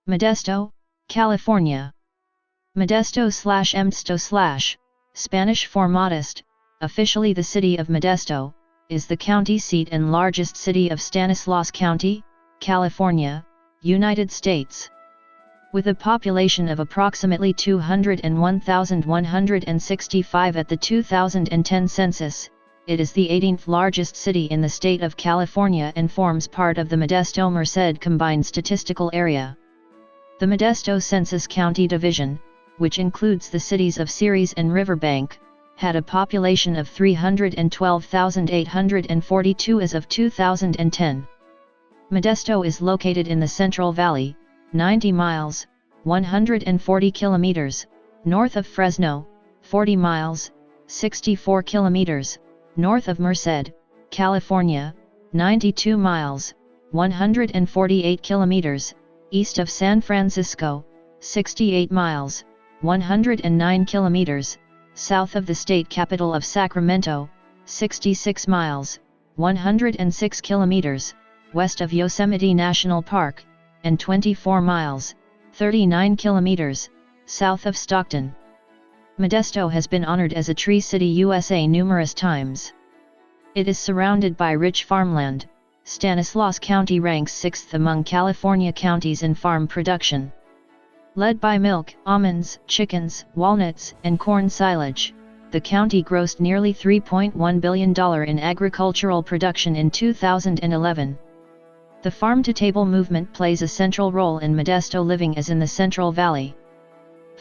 Modesto, California. Modesto/Emdesto/, Spanish for modest, officially the City of Modesto, is the county seat and largest city of Stanislaus County, California, United States. With a population of approximately 201,165 at the 2010 census, it is the 18th largest city in the state of California and forms part of the Modesto-Merced combined statistical area. The Modesto Census County Division, which includes the cities of Ceres and Riverbank, had a population of 312,842 as of 2010. Modesto is located in the Central Valley, 90 miles, 140 kilometers, north of Fresno, 40 miles, 64 kilometers, north of Merced, California, 92 miles, 148 kilometers, east of San Francisco, 68 miles, 109 kilometers, south of the state capital of Sacramento, 66 miles, 106 kilometers, west of Yosemite National Park, and 24 miles, 39 kilometers, south of Stockton. Modesto has been honored as a Tree City USA numerous times. It is surrounded by rich farmland. Stanislaus County ranks 6th among California counties in farm production. Led by milk, almonds, chickens, walnuts, and corn silage, the county grossed nearly $3.1 billion in agricultural production in 2011. The farm-to-table movement plays a central role in Modesto living as in the Central Valley.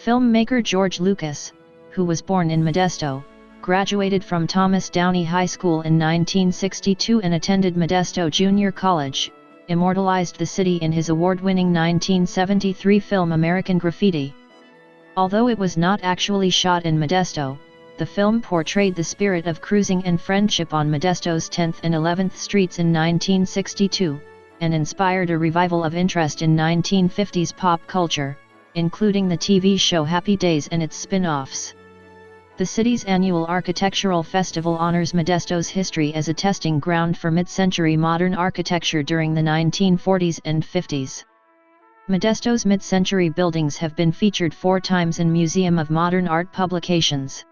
Filmmaker George Lucas, who was born in Modesto, graduated from Thomas Downey High School in 1962 and attended Modesto Junior College, immortalized the city in his award-winning 1973 film American Graffiti. Although it was not actually shot in Modesto, the film portrayed the spirit of cruising and friendship on Modesto's 10th and 11th Streets in 1962, and inspired a revival of interest in 1950s pop culture, including the TV show Happy Days and its spin-offs. The city's annual architectural festival honors Modesto's history as a testing ground for mid-century modern architecture during the 1940s and 50s. Modesto's mid-century buildings have been featured 4 times in Museum of Modern Art publications.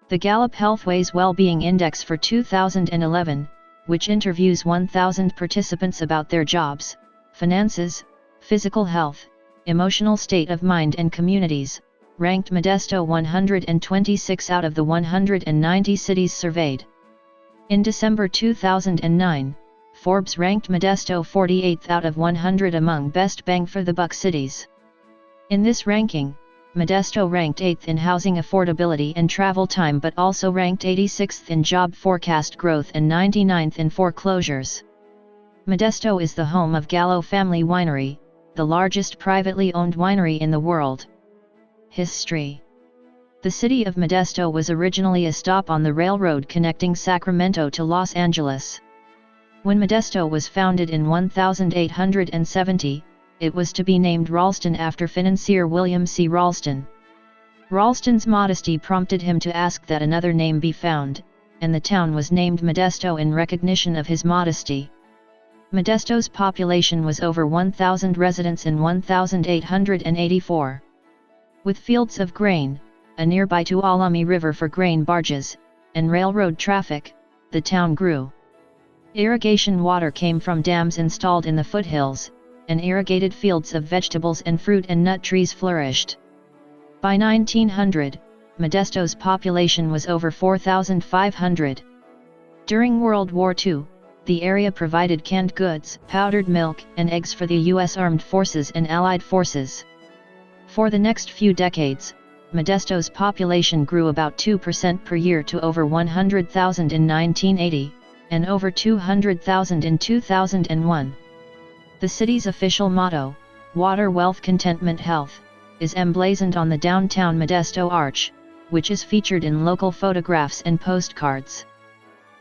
The Gallup Healthways Wellbeing Index for 2011, which interviews 1,000 participants about their jobs, finances, physical health, emotional state of mind and communities, ranked Modesto 126 out of the 190 cities surveyed. In December 2009, Forbes ranked Modesto 48th out of 100 among best bang-for-the-buck cities. In this ranking, Modesto ranked 8th in housing affordability and travel time but also ranked 86th in job forecast growth and 99th in foreclosures. Modesto is the home of Gallo Family Winery, the largest privately owned winery in the world. History. The city of Modesto was originally a stop on the railroad connecting Sacramento to Los Angeles. When Modesto was founded in 1870, it was to be named Ralston after financier William C. Ralston. Ralston's modesty prompted him to ask that another name be found, and the town was named Modesto in recognition of his modesty. Modesto's population was over 1,000 residents in 1884. With fields of grain, a nearby Tuolumne River for grain barges, and railroad traffic, the town grew. Irrigation water came from dams installed in the foothills, and irrigated fields of vegetables and fruit and nut trees flourished. By 1900, Modesto's population was over 4,500. During World War II, the area provided canned goods, powdered milk, and eggs for the U.S. Armed Forces and Allied forces. For the next few decades, Modesto's population grew about 2% per year to over 100,000 in 1980, and over 200,000 in 2001. The city's official motto, Water, Wealth, Contentment, Health, is emblazoned on the downtown Modesto Arch, which is featured in local photographs and postcards.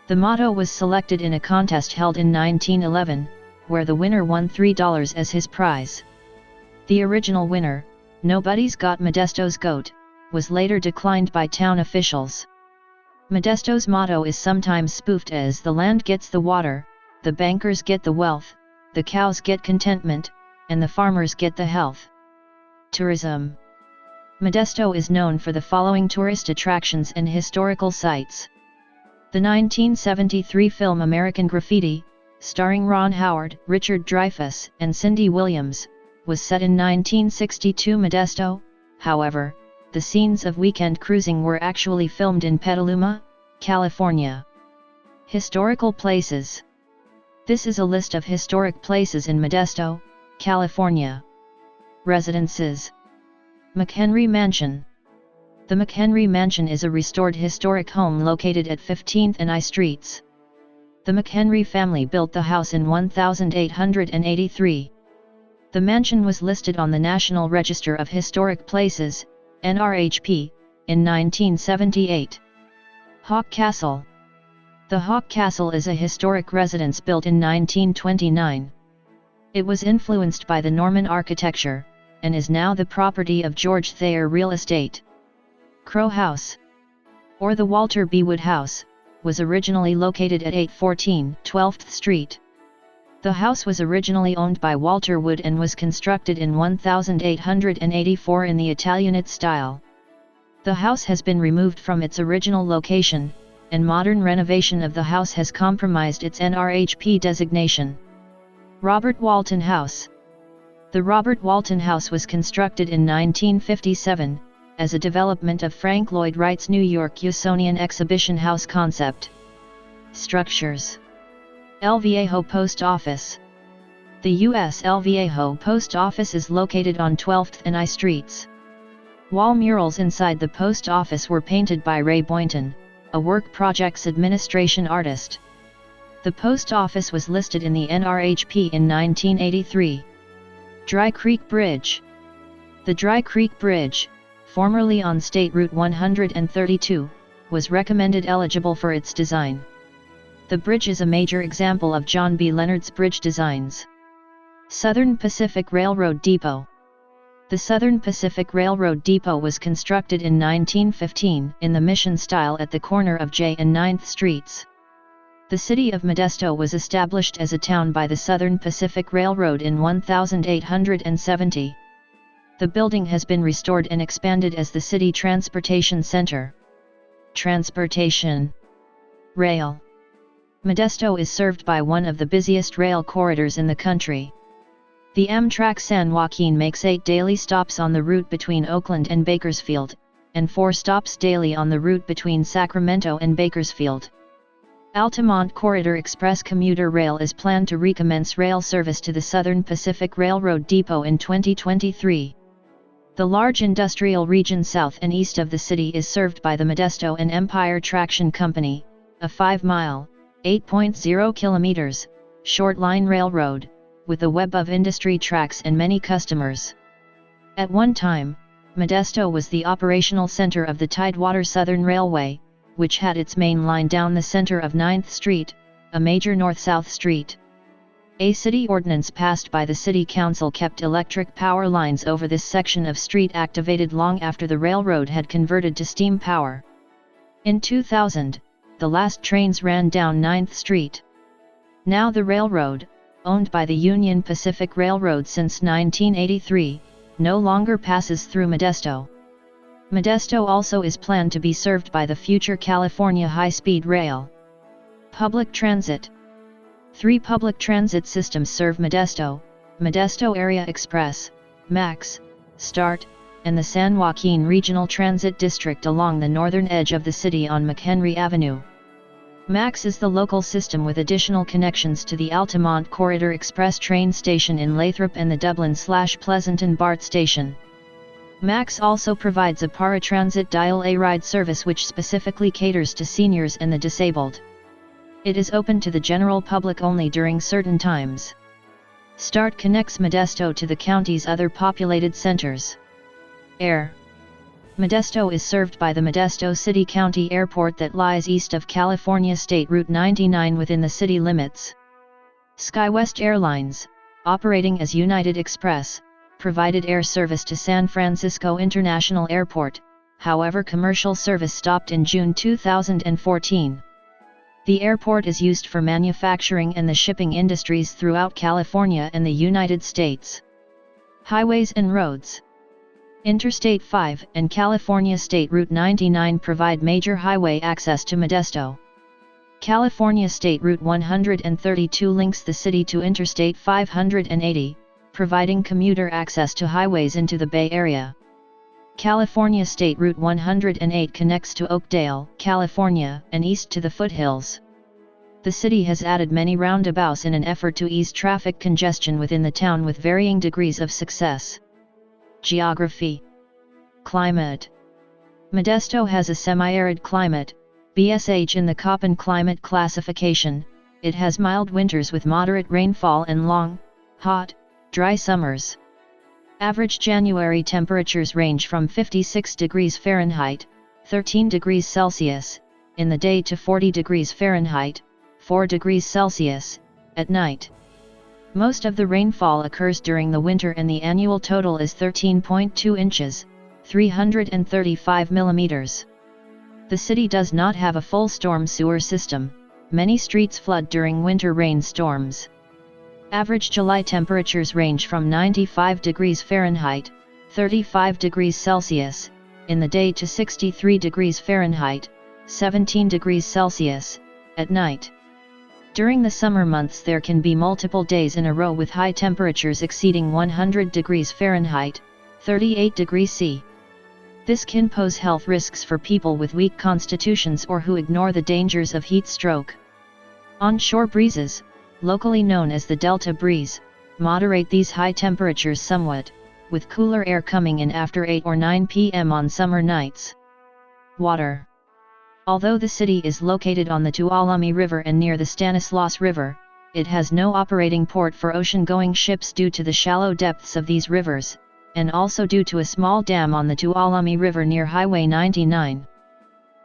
The motto was selected in a contest held in 1911, where the winner won $3 as his prize. The original winner, Nobody's Got Modesto's Goat, was later declined by town officials. Modesto's motto is sometimes spoofed as "The land gets the water, the bankers get the wealth, the cows get contentment, and the farmers get the health. Tourism. Modesto is known for the following tourist attractions and historical sites. The 1973 film American Graffiti, starring Ron Howard, Richard Dreyfuss, and Cindy Williams, was set in 1962 Modesto. However, the scenes of weekend cruising were actually filmed in Petaluma, California. Historical places. This is a list of historic places in Modesto, California. Residences. Mchenry Mansion. The Mchenry Mansion is a restored historic home located at 15th and I Streets. The Mchenry family built the house in 1883. The mansion was listed on the National Register of Historic Places, NRHP, in 1978. Hawk Castle. The Hawk Castle is a historic residence built in 1929. It was influenced by the Norman architecture, and is now the property of George Thayer Real Estate. Crow House, or the Walter B. Wood House, was originally located at 814 12th Street. The house was originally owned by Walter Wood and was constructed in 1884 in the Italianate style. The house has been removed from its original location, and modern renovation of the house has compromised its NRHP designation. Robert Walton House. The Robert Walton House was constructed in 1957, as a development of Frank Lloyd Wright's New York Usonian Exhibition House concept. Structures. El Viejo Post Office. The U.S. El Viejo Post Office is located on 12th and I Streets. Wall murals inside the post office were painted by Ray Boynton, a work projects administration artist. The post office was listed in the NRHP in 1983. Dry Creek Bridge. The Dry Creek Bridge, formerly on State Route 132, was recommended eligible for its design. The bridge is a major example of John B. Leonard's bridge designs. Southern Pacific Railroad Depot. The Southern Pacific Railroad Depot was constructed in 1915 in the Mission style at the corner of J and 9th Streets. The city of Modesto was established as a town by the Southern Pacific Railroad in 1870. The building has been restored and expanded as the City Transportation Center. Transportation. Rail. Modesto is served by one of the busiest rail corridors in the country. The Amtrak San Joaquin makes 8 daily stops on the route between Oakland and Bakersfield, and 4 stops daily on the route between Sacramento and Bakersfield. Altamont Corridor Express commuter rail is planned to recommence rail service to the Southern Pacific Railroad Depot in 2023. The large industrial region south and east of the city is served by the Modesto and Empire Traction Company, a 5-mile, 8.0 kilometers, short line railroad, with a web of industry tracks and many customers. At one time, Modesto was the operational center of the Tidewater Southern Railway, which had its main line down the center of 9th Street, a major north-south street. A city ordinance passed by the city council kept electric power lines over this section of street activated long after the railroad had converted to steam power. In 2000, the last trains ran down 9th Street. Now the railroad, owned by the Union Pacific Railroad since 1983, no longer passes through Modesto. Modesto also is planned to be served by the future California high-speed rail. Public transit. 3 public transit systems serve Modesto: Modesto Area Express, MAX, START, and the San Joaquin Regional Transit District along the northern edge of the city on McHenry Avenue. MAX is the local system with additional connections to the Altamont Corridor Express train station in Lathrop and the Dublin/Pleasanton BART station. MAX also provides a paratransit Dial A ride service which specifically caters to seniors and the disabled. It is open to the general public only during certain times. START connects Modesto to the county's other populated centers. Air. Modesto is served by the Modesto City County Airport that lies east of California State Route 99 within the city limits. SkyWest Airlines, operating as United Express, provided air service to San Francisco International Airport, however commercial service stopped in June 2014. The airport is used for manufacturing and the shipping industries throughout California and the United States. Highways and roads. Interstate 5 and California State Route 99 provide major highway access to Modesto. California State Route 132 links the city to Interstate 580, providing commuter access to highways into the Bay Area. California State Route 108 connects to Oakdale, California, and east to the foothills. The city has added many roundabouts in an effort to ease traffic congestion within the town with varying degrees of success. Geography. Climate. Modesto has a semi-arid climate, BSH in the Köppen climate classification. It has mild winters with moderate rainfall and long, hot, dry summers. Average January temperatures range from 56 degrees Fahrenheit, 13 degrees Celsius, in the day to 40 degrees Fahrenheit, 4 degrees Celsius, at night. Most of the rainfall occurs during the winter and the annual total is 13.2 inches, 335 millimeters. The city does not have a full storm sewer system. Many streets flood during winter rainstorms. Average July temperatures range from 95 degrees Fahrenheit, 35 degrees Celsius, in the day to 63 degrees Fahrenheit, 17 degrees Celsius, at night. During the summer months there can be multiple days in a row with high temperatures exceeding 100 degrees Fahrenheit, 38 degrees C. This can pose health risks for people with weak constitutions or who ignore the dangers of heat stroke. Onshore breezes, locally known as the Delta breeze, moderate these high temperatures somewhat, with cooler air coming in after 8 or 9 p.m. on summer nights. Water. Although the city is located on the Tuolumne River and near the Stanislaus River, it has no operating port for ocean-going ships due to the shallow depths of these rivers, and also due to a small dam on the Tuolumne River near Highway 99.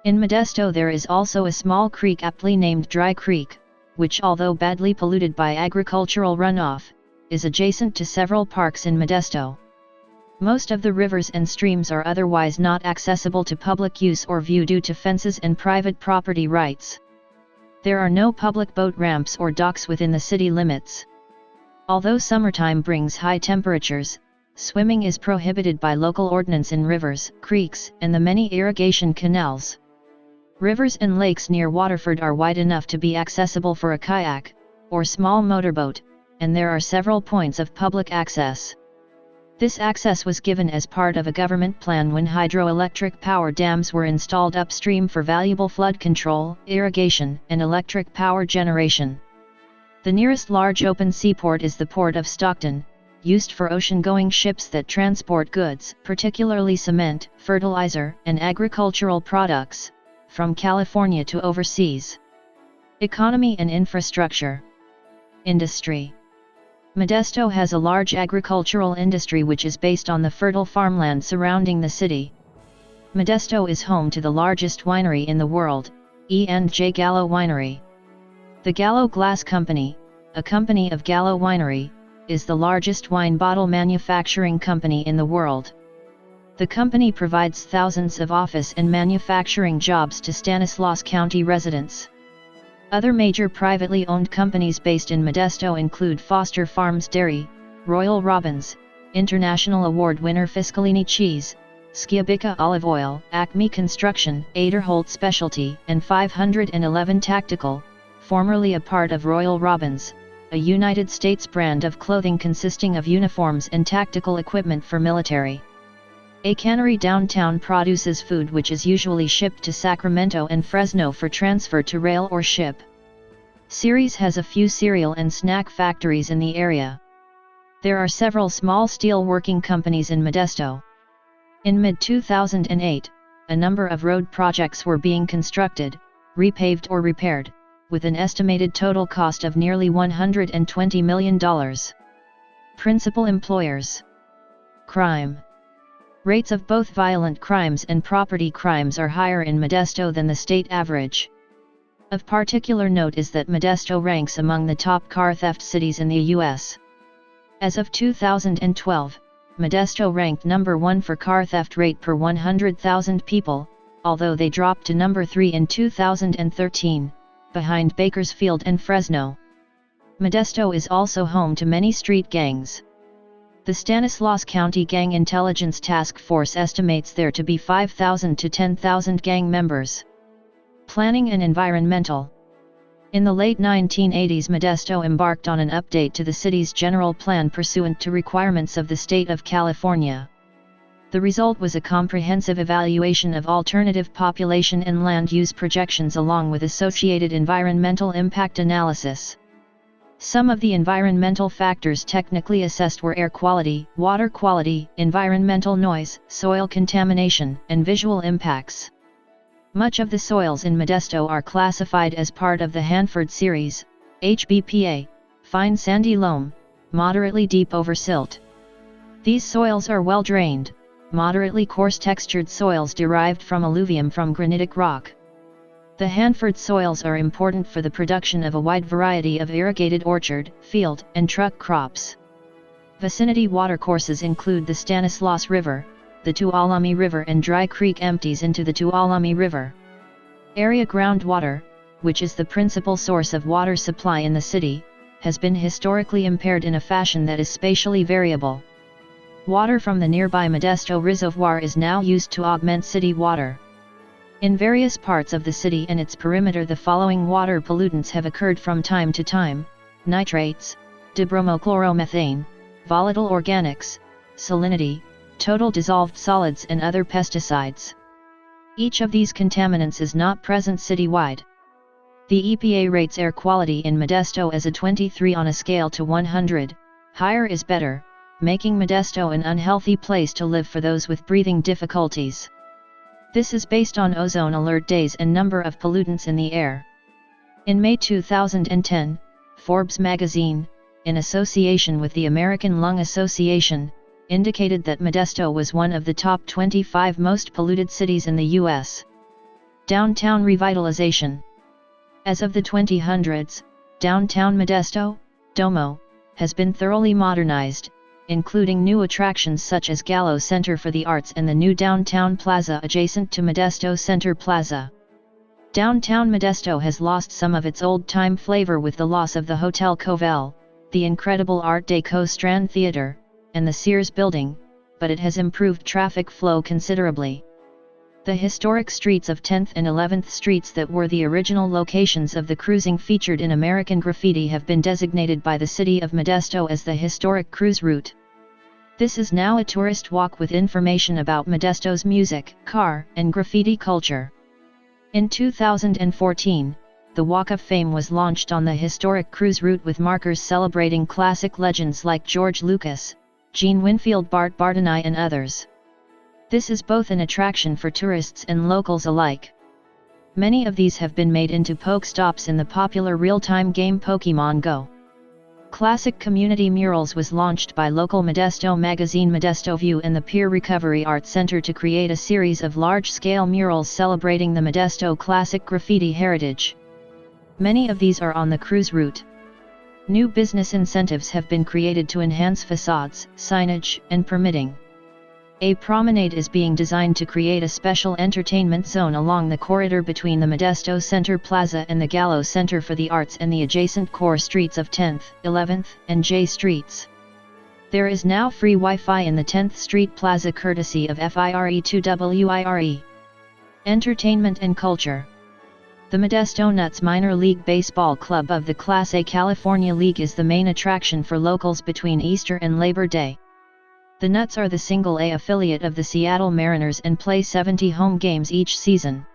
In Modesto there is also a small creek aptly named Dry Creek, which although badly polluted by agricultural runoff, is adjacent to several parks in Modesto. Most of the rivers and streams are otherwise not accessible to public use or view due to fences and private property rights. There are no public boat ramps or docks within the city limits. Although summertime brings high temperatures, swimming is prohibited by local ordinance in rivers, creeks, and the many irrigation canals. Rivers and lakes near Waterford are wide enough to be accessible for a kayak, or small motorboat, and there are several points of public access. This access was given as part of a government plan when hydroelectric power dams were installed upstream for valuable flood control, irrigation, and electric power generation. The nearest large open seaport is the Port of Stockton, used for ocean-going ships that transport goods, particularly cement, fertilizer, and agricultural products, from California to overseas. Economy and infrastructure. Industry. Modesto has a large agricultural industry which is based on the fertile farmland surrounding the city. Modesto is home to the largest winery in the world, E&J Gallo Winery. The Gallo Glass Company, a company of Gallo Winery, is the largest wine bottle manufacturing company in the world. The company provides thousands of office and manufacturing jobs to Stanislaus County residents. Other major privately owned companies based in Modesto include Foster Farms Dairy, Royal Robins, International Award winner Fiscalini Cheese, Schiabica Olive Oil, Acme Construction, Aderholt Specialty, and 511 Tactical, formerly a part of Royal Robins, a United States brand of clothing consisting of uniforms and tactical equipment for military. A cannery downtown produces food which is usually shipped to Sacramento and Fresno for transfer to rail or ship. Ceres has a few cereal and snack factories in the area. There are several small steel working companies in Modesto. In mid-2008, a number of road projects were being constructed, repaved or repaired, with an estimated total cost of nearly $120 million. Principal employers. Crime. Rates of both violent crimes and property crimes are higher in Modesto than the state average. Of particular note is that Modesto ranks among the top car theft cities in the U.S. As of 2012, Modesto ranked number 1 for car theft rate per 100,000 people, although they dropped to number 3 in 2013, behind Bakersfield and Fresno. Modesto is also home to many street gangs. The Stanislaus County Gang Intelligence Task Force estimates there to be 5,000 to 10,000 gang members. Planning and environmental. In the late 1980s, Modesto embarked on an update to the city's general plan pursuant to requirements of the state of California. The result was a comprehensive evaluation of alternative population and land use projections along with associated environmental impact analysis. Some of the environmental factors technically assessed were air quality, water quality, environmental noise, soil contamination, and visual impacts. Much of the soils in Modesto are classified as part of the Hanford series, HBPA, fine sandy loam, moderately deep over silt. These soils are well drained, moderately coarse textured soils derived from alluvium from granitic rock. The Hanford soils are important for the production of a wide variety of irrigated orchard, field, and truck crops. Vicinity watercourses include the Stanislaus River, the Tuolumne River, and Dry Creek empties into the Tuolumne River. Area groundwater, which is the principal source of water supply in the city, has been historically impaired in a fashion that is spatially variable. Water from the nearby Modesto Reservoir is now used to augment city water. In various parts of the city and its perimeter, the following water pollutants have occurred from time to time: nitrates, dibromochloromethane, volatile organics, salinity, total dissolved solids, and other pesticides. Each of these contaminants is not present citywide. The EPA rates air quality in Modesto as a 23 on a scale to 100, higher is better, making Modesto an unhealthy place to live for those with breathing difficulties. This is based on ozone alert days and number of pollutants in the air. In May 2010, Forbes magazine, in association with the American Lung Association, indicated that Modesto was one of the top 25 most polluted cities in the U.S. Downtown revitalization. As of the 2000s, downtown Modesto, Domo, has been thoroughly modernized, including new attractions such as Gallo Center for the Arts and the new downtown plaza adjacent to Modesto Center Plaza. Downtown Modesto has lost some of its old-time flavor with the loss of the Hotel Covell, the incredible Art Deco Strand Theater, and the Sears building, but it has improved traffic flow considerably. The historic streets of 10th and 11th Streets that were the original locations of the cruising featured in American Graffiti have been designated by the city of Modesto as the historic cruise route. This is now a tourist walk with information about Modesto's music, car, and graffiti culture. In 2014, the Walk of Fame was launched on the historic cruise route with markers celebrating classic legends like George Lucas, Gene Winfield, Bart Bartani, and others. This is both an attraction for tourists and locals alike. Many of these have been made into poke stops in the popular real-time game Pokémon Go. Classic Community Murals was launched by local Modesto magazine Modesto View and the Peer Recovery Art Center to create a series of large-scale murals celebrating the Modesto classic graffiti heritage. Many of these are on the cruise route. New business incentives have been created to enhance facades, signage, and permitting. A promenade is being designed to create a special entertainment zone along the corridor between the Modesto Center Plaza and the Gallo Center for the Arts and the adjacent core streets of 10th, 11th, and J Streets. There is now free Wi-Fi in the 10th Street Plaza courtesy of FIRE2WIRE. Entertainment and culture. The Modesto Nuts Minor League Baseball Club of the Class A California League is the main attraction for locals between Easter and Labor Day. The Nuts are the Single-A affiliate of the Seattle Mariners and play 70 home games each season.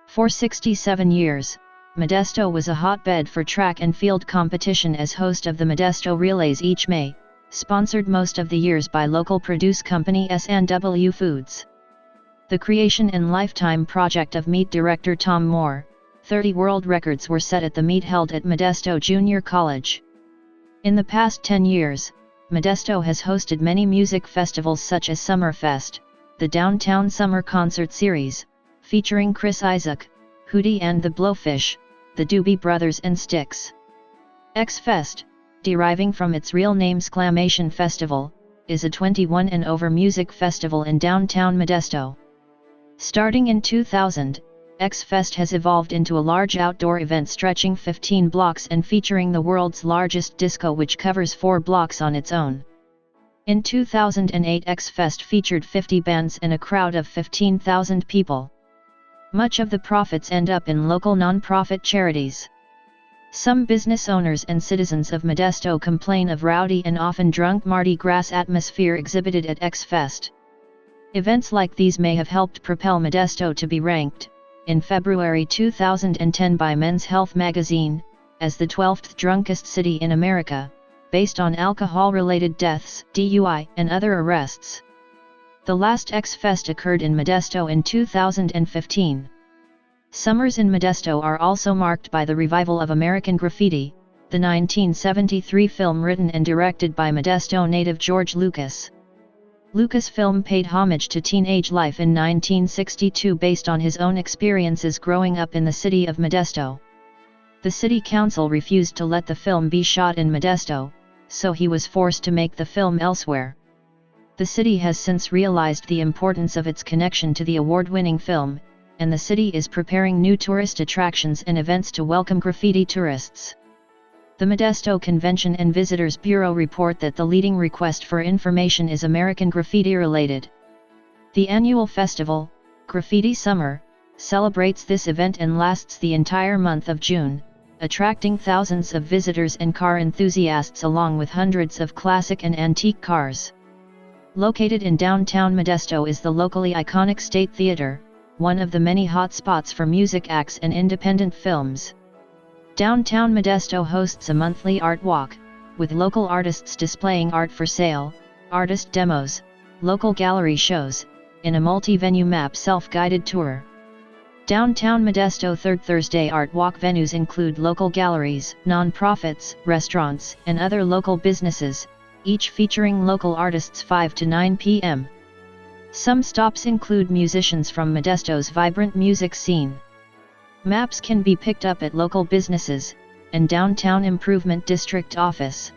For 67 years, Modesto was a hotbed for track and field competition as host of the Modesto Relays each May, sponsored most of the years by local produce company S&W Foods. The creation and lifetime project of meet director Tom Moore, 30 world records were set at the meet held at Modesto Junior College. In the past 10 years, Modesto has hosted many music festivals such as Summerfest, the Downtown Summer Concert Series, featuring Chris Isaak, Hootie and the Blowfish, the Doobie Brothers and Styx. X-Fest, deriving from its real name Exclamation Festival, is a 21 and over music festival in downtown Modesto. Starting in 2000, X-Fest has evolved into a large outdoor event stretching 15 blocks and featuring the world's largest disco which covers 4 blocks on its own. In 2008, X-Fest featured 50 bands and a crowd of 15,000 people. Much of the profits end up in local non-profit charities. Some business owners and citizens of Modesto complain of rowdy and often drunk Mardi Gras atmosphere exhibited at X-Fest. Events like these may have helped propel Modesto to be ranked, in February 2010 by Men's Health magazine, as the 12th drunkest city in America, based on alcohol-related deaths, DUI, and other arrests. The last X-Fest occurred in Modesto in 2015. Summers in Modesto are also marked by the revival of American Graffiti, the 1973 film written and directed by Modesto native George Lucas. Lucasfilm paid homage to teenage life in 1962 based on his own experiences growing up in the city of Modesto. The city council refused to let the film be shot in Modesto, so he was forced to make the film elsewhere. The city has since realized the importance of its connection to the award-winning film, and the city is preparing new tourist attractions and events to welcome graffiti tourists. The Modesto Convention and Visitors Bureau report that the leading request for information is American graffiti related. The annual festival, Graffiti Summer, celebrates this event and lasts the entire month of June, attracting thousands of visitors and car enthusiasts along with hundreds of classic and antique cars. Located in downtown Modesto is the locally iconic State Theater, one of the many hot spots for music acts and independent films. Downtown Modesto hosts a monthly art walk, with local artists displaying art for sale, artist demos, local gallery shows, and a multi-venue map self-guided tour. Downtown Modesto Third Thursday Art Walk venues include local galleries, non-profits, restaurants, and other local businesses, each featuring local artists 5 to 9 p.m. Some stops include musicians from Modesto's vibrant music scene. Maps can be picked up at local businesses, and Downtown Improvement District office.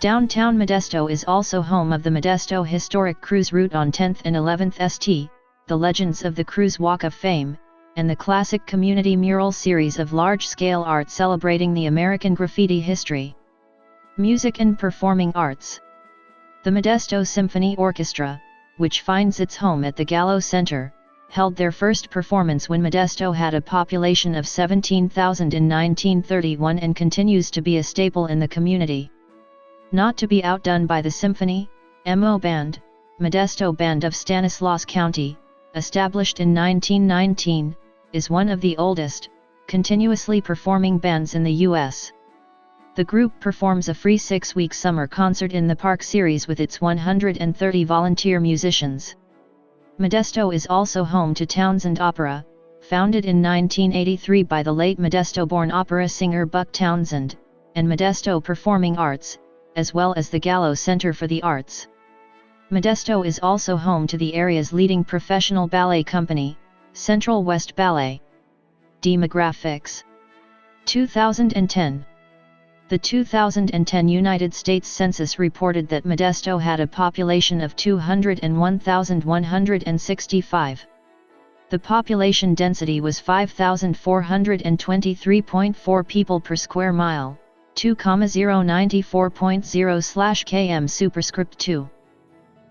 Downtown Modesto is also home of the Modesto Historic Cruise Route on 10th and 11th St., the Legends of the Cruise Walk of Fame, and the classic community mural series of large-scale art celebrating the American graffiti history. Music and performing arts. The Modesto Symphony Orchestra, which finds its home at the Gallo Center, held their first performance when Modesto had a population of 17,000 in 1931 and continues to be a staple in the community. Not to be outdone by the Symphony, MO Band, Modesto Band of Stanislaus County, established in 1919, is one of the oldest, continuously performing bands in the U.S. The group performs a free 6-week summer concert in the Park Series with its 130 volunteer musicians. Modesto is also home to Townsend Opera, founded in 1983 by the late Modesto-born opera singer Buck Townsend, and Modesto Performing Arts, as well as the Gallo Center for the Arts. Modesto is also home to the area's leading professional ballet company, Central West Ballet. Demographics. 2010. The 2010 United States Census reported that Modesto had a population of 201,165. The population density was 5,423.4 people per square mile, 2,094.0/km superscript 2.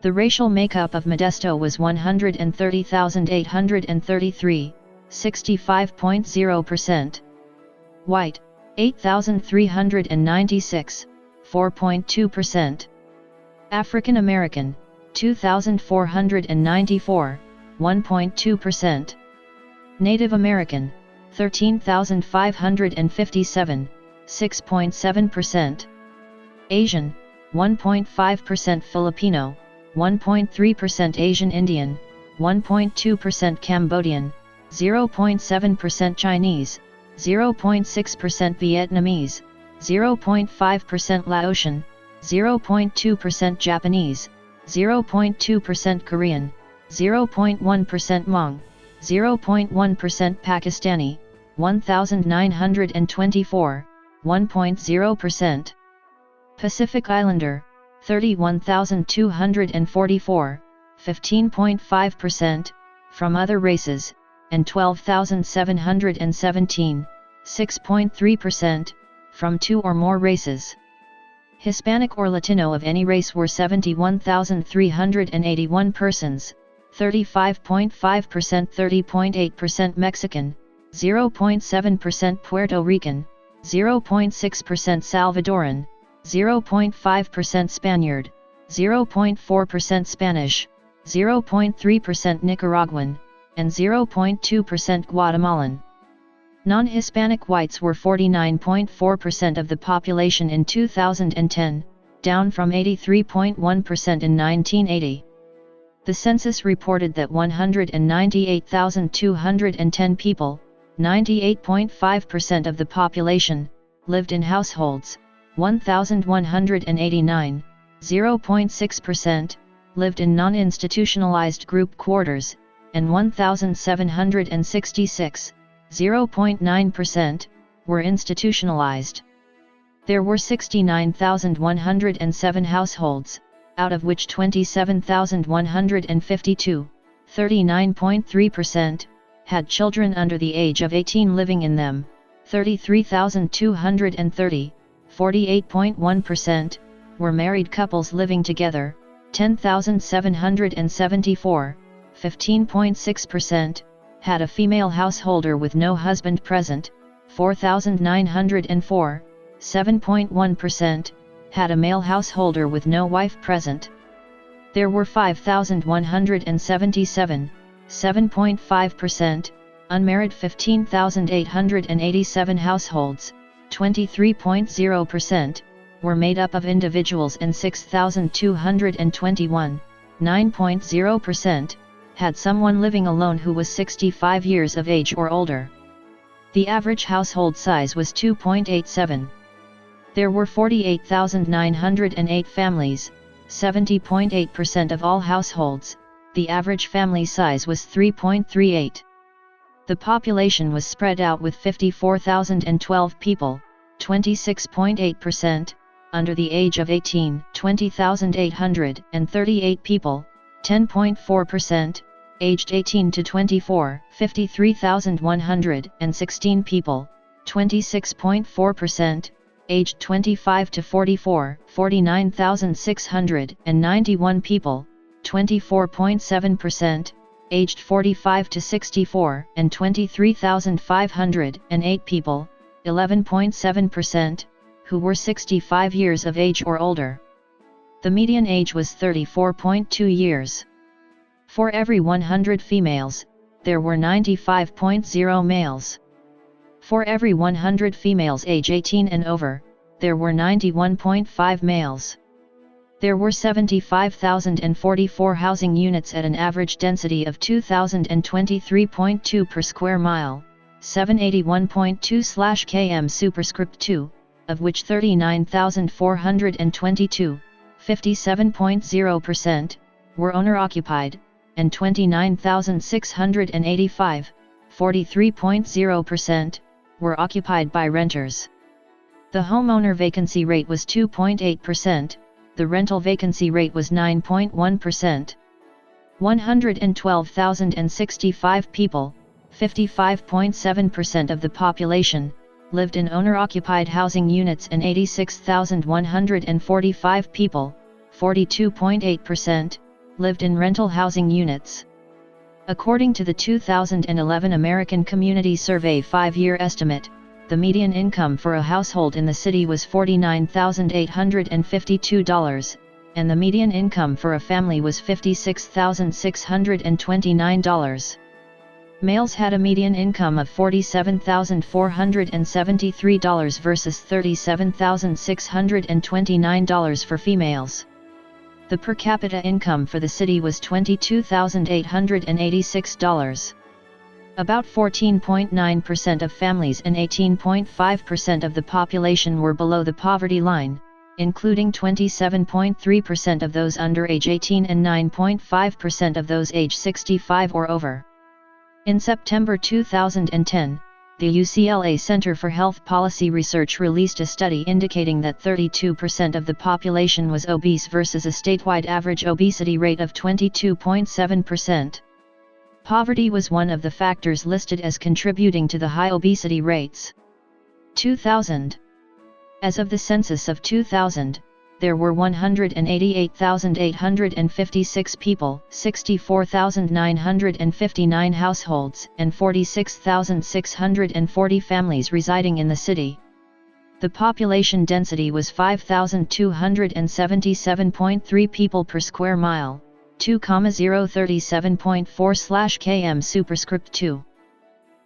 The racial makeup of Modesto was 130,833, 65.0%. White, 8,396, 4.2%. African American, 2,494, 1.2%. Native American, 13,557, 6.7%. Asian, 1.5%. Filipino, 1.3%. Asian Indian, 1.2%. Cambodian, 0.7%. Chinese, 0.6%. Vietnamese, 0.5%. Laotian, 0.2%. Japanese, 0.2%. Korean, 0.1%. Hmong, 0.1%. Pakistani, 1,924, 1.0%. Pacific Islander, 31,244, 15.5%, from other races, and 12,717, 6.3%, from two or more races. Hispanic or Latino of any race were 71,381 persons, 35.5%, 30.8% Mexican, 0.7% Puerto Rican, 0.6% Salvadoran, 0.5% Spaniard, 0.4% Spanish, 0.3% Nicaraguan, and 0.2% Guatemalan. Non-Hispanic whites were 49.4% of the population in 2010, down from 83.1% in 1980. The census reported that 198,210 people, 98.5% of the population, lived in households, 1,189, 0.6%, lived in non-institutionalized group quarters, and 1,766, 0.9%, were institutionalized. There were 69,107 households, out of which 27,152, 39.3%, had children under the age of 18 living in them, 33,230, 48.1%, were married couples living together, 10,774, 15.6%, had a female householder with no husband present, 4,904, 7.1%, had a male householder with no wife present. There were 5,177, 7.5%, unmarried 15,887 households, 23.0%, were made up of individuals, and 6,221, 9.0%, had someone living alone who was 65 years of age or older. The average household size was 2.87. There were 48,908 families, 70.8% of all households. The average family size was 3.38. The population was spread out with 54,012 people, 26.8%, under the age of 18, 20,838 people, 10.4%, aged 18 to 24, 53,116 people, 26.4%, aged 25 to 44, 49,691 people, 24.7%, aged 45 to 64, and 23,508 people, 11.7%, who were 65 years of age or older. The median age was 34.2 years. For every 100 females, there were 95.0 males. For every 100 females age 18 and over, there were 91.5 males. There were 75,044 housing units at an average density of 2,023.2 per square mile, 781.2/km superscript 2, of which 39,422, 57.0%, were owner-occupied, and 29,685, 43.0%, were occupied by renters. The homeowner vacancy rate was 2.8%, the rental vacancy rate was 9.1%. 112,065 people, 55.7% of the population, lived in owner-occupied housing units, and 86,145 people, 42.8%, lived in rental housing units. According to the 2011 American Community Survey 5-year estimate, the median income for a household in the city was $49,852, and the median income for a family was $56,629. Males had a median income of $47,473 versus $37,629 for females. The per capita income for the city was $22,886. About 14.9% of families and 18.5% of the population were below the poverty line, including 27.3% of those under age 18 and 9.5% of those age 65 or over. In September 2010, the UCLA Center for Health Policy Research released a study indicating that 32% of the population was obese versus a statewide average obesity rate of 22.7%. Poverty was one of the factors listed as contributing to the high obesity rates. 2000. As of the census of 2000, there were 188,856 people, 64,959 households, and 46,640 families residing in the city. The population density was 5,277.3 people per square mile, 2,037.4/km superscript 2.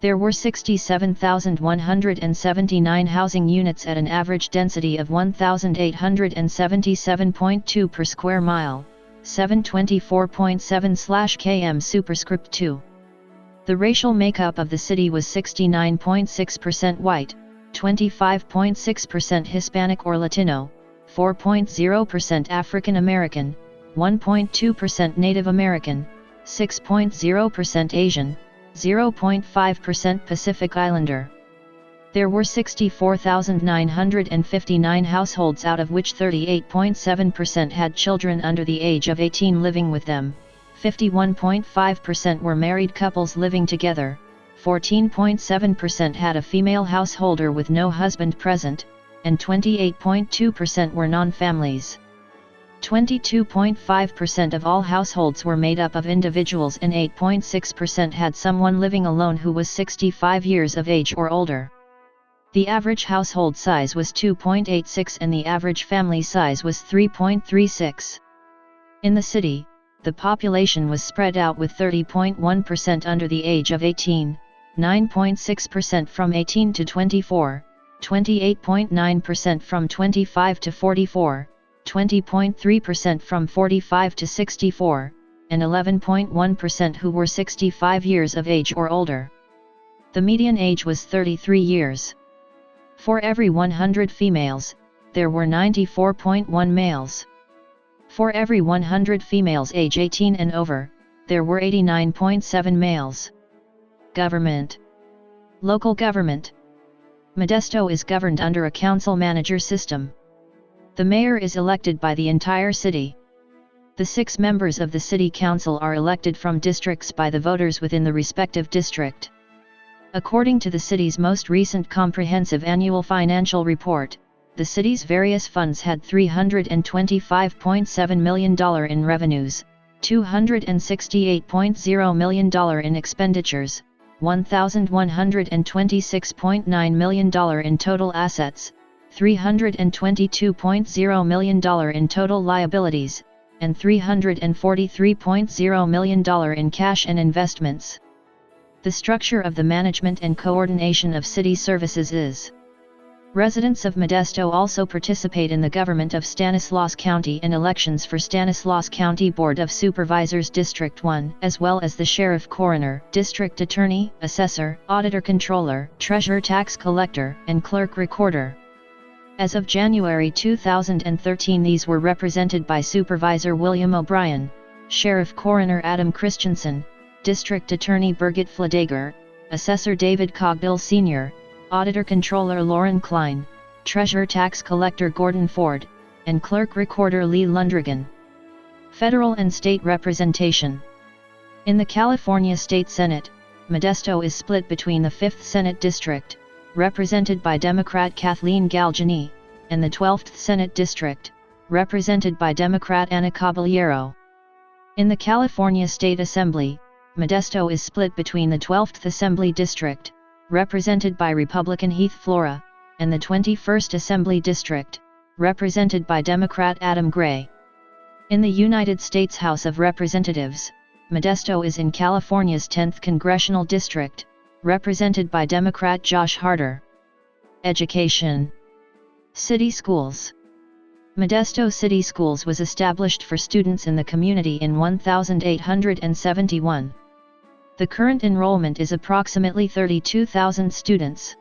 There were 67,179 housing units at an average density of 1,877.2 per square mile, 724.7/km superscript 2. The racial makeup of the city was 69.6% white, 25.6% Hispanic or Latino, 4.0% African American, 1.2% Native American, 6.0% Asian, 0.5% Pacific Islander. There were 64,959 households, out of which 38.7% had children under the age of 18 living with them, 51.5% were married couples living together, 14.7% had a female householder with no husband present, and 28.2% were non-families. 22.5% of all households were made up of individuals, and 8.6% had someone living alone who was 65 years of age or older. The average household size was 2.86 and the average family size was 3.36. In the city, the population was spread out with 30.1% under the age of 18, 9.6% from 18 to 24, 28.9% from 25 to 44, 20.3% from 45 to 64, and 11.1% who were 65 years of age or older. The median age was 33 years. For every 100 females, there were 94.1 males. For every 100 females age 18 and over, there were 89.7 males. Government. Local government. Modesto is governed under a council-manager system. The mayor is elected by the entire city. The 6 members of the city council are elected from districts by the voters within the respective district. According to the city's most recent comprehensive annual financial report, the city's various funds had $325.7 million in revenues, $268.0 million in expenditures, $1,126.9 million in total assets, $322.0 million in total liabilities, and $343.0 million in cash and investments. The structure of the management and coordination of city services is: residents of Modesto also participate in the government of Stanislaus County and elections for Stanislaus County Board of Supervisors District 1, as well as the Sheriff, Coroner, District Attorney, Assessor, Auditor, Controller, Treasurer, Tax Collector, and Clerk Recorder. As of January 2013, these were represented by Supervisor William O'Brien, Sheriff Coroner Adam Christensen, District Attorney Birgit Fladager, Assessor David Cogdill Sr., Auditor Controller Lauren Klein, Treasurer Tax Collector Gordon Ford, and Clerk Recorder Lee Lundrigan. Federal and state representation. In the California State Senate, Modesto is split between the 5th Senate District, represented by Democrat Kathleen Galgiani, and the 12th Senate District, represented by Democrat Ana Caballero. In the California State Assembly, Modesto is split between the 12th Assembly District, represented by Republican Heath Flora, and the 21st Assembly District, represented by Democrat Adam Gray. In the United States House of Representatives, Modesto is in California's 10th Congressional District, represented by Democrat Josh Harder. Education. City schools. Modesto City Schools was established for students in the community in 1871. The current enrollment is approximately 32,000 students.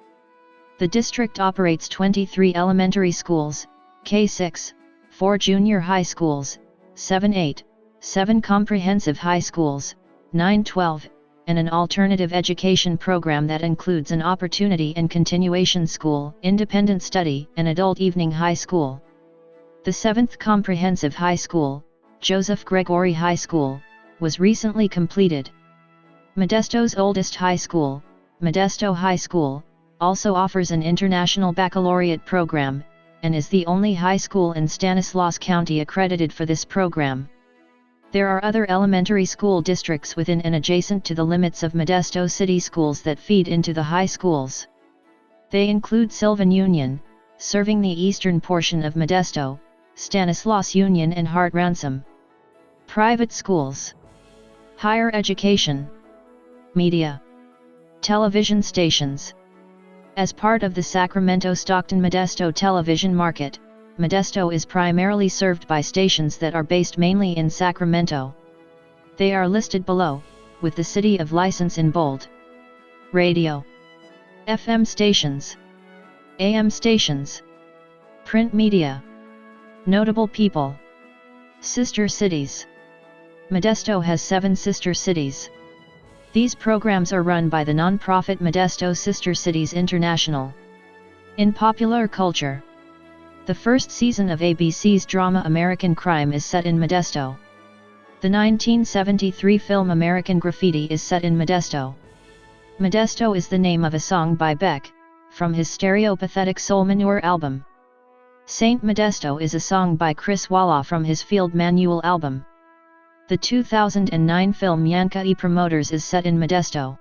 The district operates 23 elementary schools, K-6, 4 junior high schools, 7-8, 7 comprehensive high schools, 9-12, and an alternative education program that includes an opportunity and continuation school, independent study, and adult evening high school. The 7th Comprehensive High School, Joseph Gregory High School, was recently completed. Modesto's oldest high school, Modesto High School, also offers an international baccalaureate program, and is the only high school in Stanislaus County accredited for this program. There are other elementary school districts within and adjacent to the limits of Modesto City Schools that feed into the high schools. They include Sylvan Union, serving the eastern portion of Modesto, Stanislaus Union and Hart Ransom. Private schools. Higher education. Media. Television stations. As part of the Sacramento-Stockton-Modesto television market, Modesto is primarily served by stations that are based mainly in Sacramento. They are listed below, with the city of license in bold. Radio. FM stations. AM stations. Print media. Notable people. Sister cities. Modesto has 7 sister cities. These programs are run by the non-profit Modesto Sister Cities International. In popular culture, the first season of ABC's drama American Crime is set in Modesto. The 1973 film American Graffiti is set in Modesto. Modesto is the name of a song by Beck, from his Stereopathetic Soul Manure album. Saint Modesto is a song by Chris Walla from his Field Manual album. The 2009 film Yankee Promoters is set in Modesto.